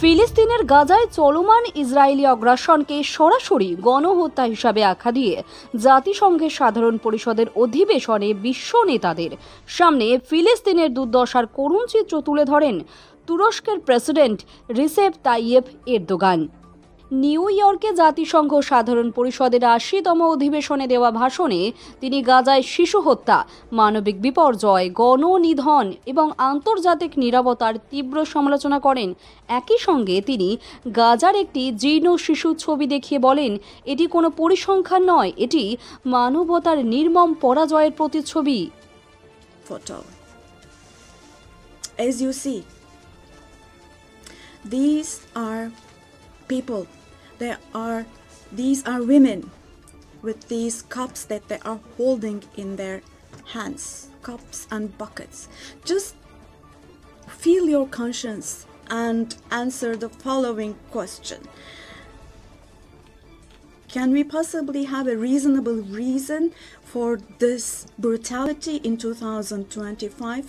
ফিলিস্তিনের গাজায় চলমান ইসরায়েলি আগ্রাসনকে সরাসরি গণহত্যা হিসাবে আখ্যা দিয়ে জাতিসংঘের সাধারণ পরিষদের অধিবেশনে বিশ্ব নেতাদের সামনে ফিলিস্তিনের দুর্দশার করুণ চিত্র তুলে ধরেন তুরস্কের president Recep Tayyip Erdogan. New ইয়র্কে জাতিসংঘ সাধারণ পরিষদের ৮০তম অধিবেশনে দেওয়া ভাষণে তিনি গাজায় শিশু হত্যা, মানবিক বিপর্যয়, গণনিধন এবং আন্তর্জাতিক নীরবতার তীব্র সমালোচনা করেন। একই সঙ্গে তিনি গাজার একটি জীর্ণ শিশু ছবি দেখিয়ে বলেন, এটি কোনো পরিসংখ্যান নয়, এটি মানবতার নির্মম পরাজয়ের প্রতিচ্ছবি। Photo. As you see, these are people. These are women with these cups that they are holding in their hands, cups and buckets. Just feel your conscience and answer the following question. Can we possibly have a reasonable reason for this brutality in 2025?